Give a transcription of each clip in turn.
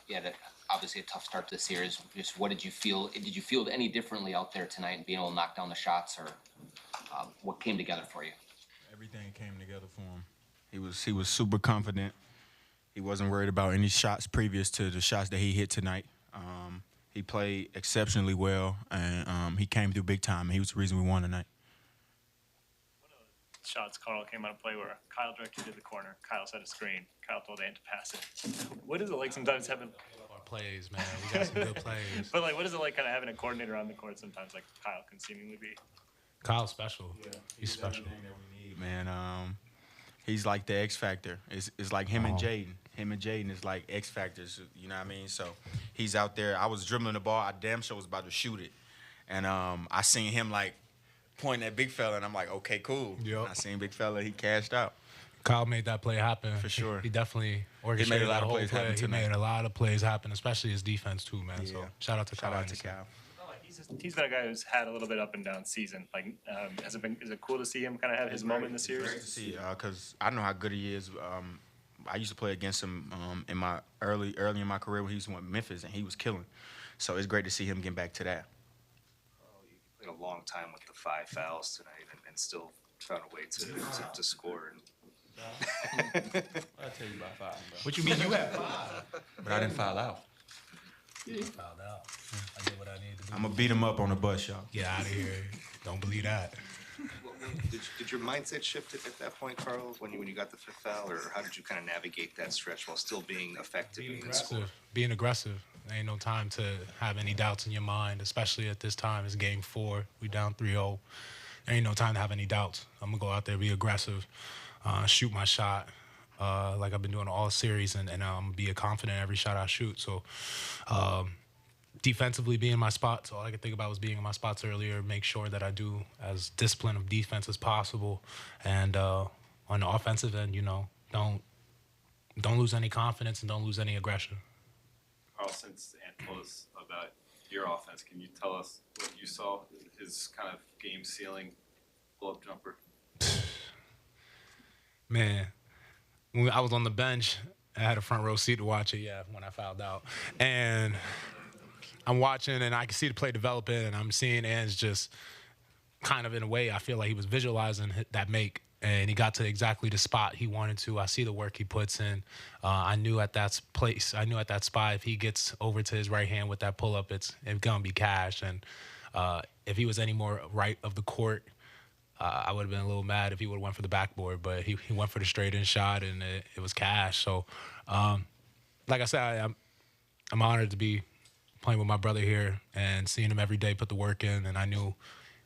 You had obviously a tough start this year. Just what did you feel? Did you feel any differently out there tonight and being able to knock down the shots, or what came together for you? Everything came together for him. He was super confident. He wasn't worried about any shots previous to the shots that he hit tonight. He played exceptionally well, and he came through big time. And he was the reason we won tonight. Shots Karl came out of play where Kyle directed to the corner. Kyle set a screen. Kyle told Ant to pass it. What is it like sometimes having Our plays, man. We got some good plays. But like, what is it like kind of having a coordinator on the court sometimes like Kyle can seemingly be? Kyle's special. Yeah. He's special. Man, he's like the X factor. It's like him and Jaden. Him and Jaden is like X factors. You know what I mean? So he's out there. I was dribbling the ball. I damn sure was about to shoot it, and I seen him like pointing at big fella, and I'm like, okay, cool. Yep. I seen big fella. He cashed out. Kyle made that play happen. For sure. He definitely orchestrated that whole play. He made a lot of plays happen, especially his defense too, man. Yeah. So shout out to Kyle. He's been a guy who's had a little bit up and down season. Like, is it cool to see him kind of have his moment in the series? Great to see, because I know how good he is. I used to play against him in my early in my career when he was with Memphis, and he was killing. So it's great to see him getting back to that. You played a long time with the 5 fouls tonight, and still found a way to score. I'll tell you about 5. Bro. What you mean you had 5? But I didn't foul out. You fouled out. I did what I needed to do. I'm gonna beat him up on the bus, y'all. Get out of here. Don't believe that. Did your mindset shift at that point, Karl, when you got the 5th foul, or how did you kind of navigate that stretch while still being effective and score? Being aggressive. There ain't no time to have any doubts in your mind, especially at this time. It's game 4. We down 3-0. There ain't no time to have any doubts. I'm gonna go out there, be aggressive, shoot my shot. Like I've been doing all series, and be confident in every shot I shoot. So defensively, be in my spots. All I could think about was being in my spots earlier, make sure that I do as disciplined of defense as possible. And on the offensive end, don't lose any confidence and don't lose any aggression. Karl, since Ant told us about your offense, can you tell us what you saw, his kind of game-sealing pull-up jumper? Man, when I was on the bench, I had a front row seat to watch it, when I fouled out. And I'm watching, and I can see the play developing, and I'm seeing Ants just kind of, in a way, I feel like he was visualizing that make, and he got to exactly the spot he wanted to. I see the work he puts in. I knew at that spot, if he gets over to his right hand with that pull-up, it's going to be cash. And if he was any more right of the court, I would have been a little mad if he would have went for the backboard, but he went for the straight-in shot, and it was cash. So, like I said, I'm honored to be playing with my brother here and seeing him every day put the work in, and I knew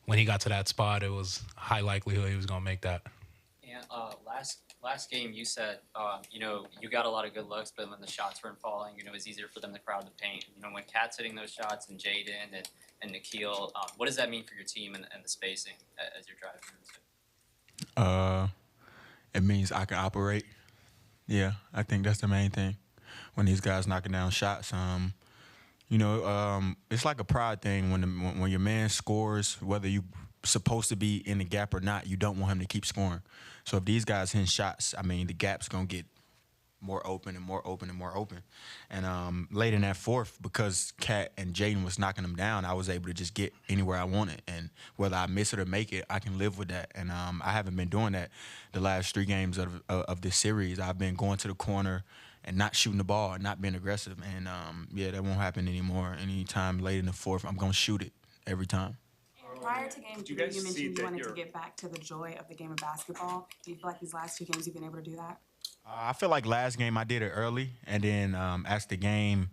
when he got to that spot, it was a high likelihood he was going to make that. And last game, you said, you got a lot of good looks, but when the shots weren't falling, it was easier for them to crowd the paint. When Cat's hitting those shots and Jaden and Nikhil, what does that mean for your team and the spacing as you're driving? It means I can operate. Yeah, I think that's the main thing. When these guys knocking down shots, it's like a pride thing when your man scores, whether you supposed to be in the gap or not, you don't want him to keep scoring. So if these guys hit shots, the gap's gonna get more open and more open and more open. And late in that 4th, because Cat and Jaden was knocking them down, I was able to just get anywhere I wanted. And whether I miss it or make it, I can live with that. And I haven't been doing that the last 3 games of this series. I've been going to the corner and not shooting the ball and not being aggressive. And, that won't happen anymore. Anytime late in the 4th, I'm going to shoot it every time. Prior to game 2, you mentioned you wanted to get back to the joy of the game of basketball. Do you feel like these last 2 games you've been able to do that? I feel like last game I did it early, and then as the game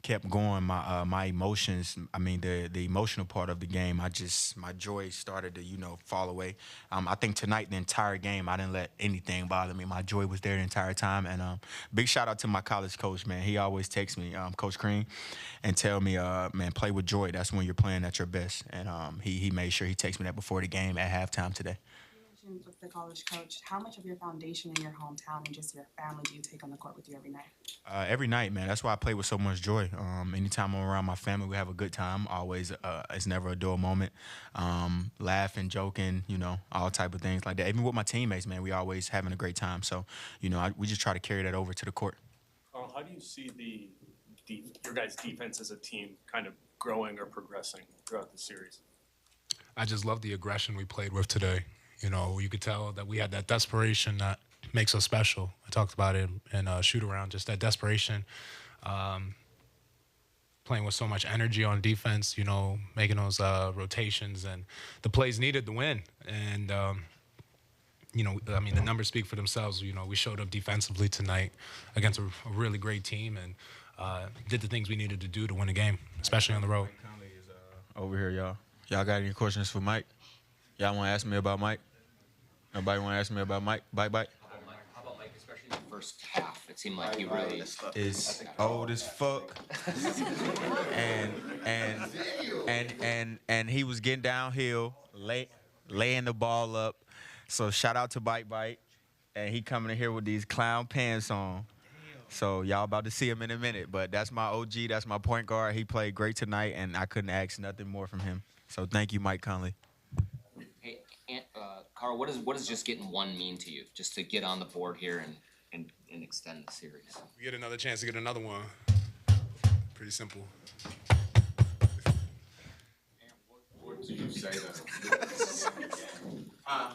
kept going, my emotions, the emotional part of the game, my joy started to, fall away. I think tonight, the entire game, I didn't let anything bother me. My joy was there the entire time. And big shout out to my college coach, man. He always texts me, Coach Crean, and tell me, man, play with joy. That's when you're playing at your best. And he made sure he texted me that before the game at halftime today. With the college coach, how much of your foundation in your hometown and just your family do you take on the court with you every night? Every night, man. That's why I play with so much joy. Anytime I'm around my family, we have a good time. Always, it's never a dull moment. Laughing, joking, all type of things like that. Even with my teammates, man, we always having a great time. So, we just try to carry that over to the court. how do you see your guys' defense as a team kind of growing or progressing throughout the series? I just love the aggression we played with today. You know, you could tell that we had that desperation that makes us special. I talked about it in shoot around, just that desperation. Playing with so much energy on defense, you know, making those rotations and the plays needed to win. And, you know, I mean, the numbers speak for themselves. You know, we showed up defensively tonight against a really great team and did the things we needed to do to win a game, especially on the road. Mike Conley is over here, y'all. Y'all got any questions for Mike? Y'all want to ask me about Mike? Nobody want to ask me about Mike? Bye. How about Mike, especially in the first half? It seemed like he really Is old as fuck, and he was getting downhill, laying the ball up. So shout out to Bite, and he coming in here with these clown pants on. So y'all about to see him in a minute, but that's my OG, that's my point guard. He played great tonight, and I couldn't ask nothing more from him. So thank you, Mike Conley. Hey, Carl, what does just getting one mean to you? Just to get on the board here and extend the series. We get another chance to get another one. Pretty simple. What did you say that?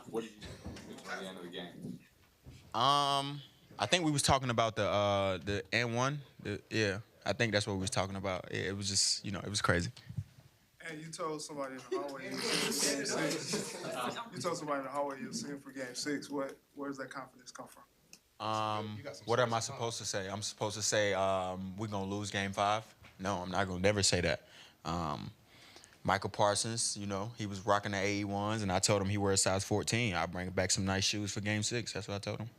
What did you say at the end of the game? I think we was talking about the N1. Yeah, I think that's what we was talking about. Yeah, it was just, you know, it was crazy. And you told somebody in the hallway you were singing for Game 6. You told somebody in the hallway you were singing for Game 6. Where does that confidence come from? What am I supposed to say? I'm supposed to say we're gonna lose Game 5? No, I'm not gonna never say that. Michael Parsons, you know, he was rocking the AE1s, and I told him he wears size 14. I'll bring back some nice shoes for Game 6. That's what I told him.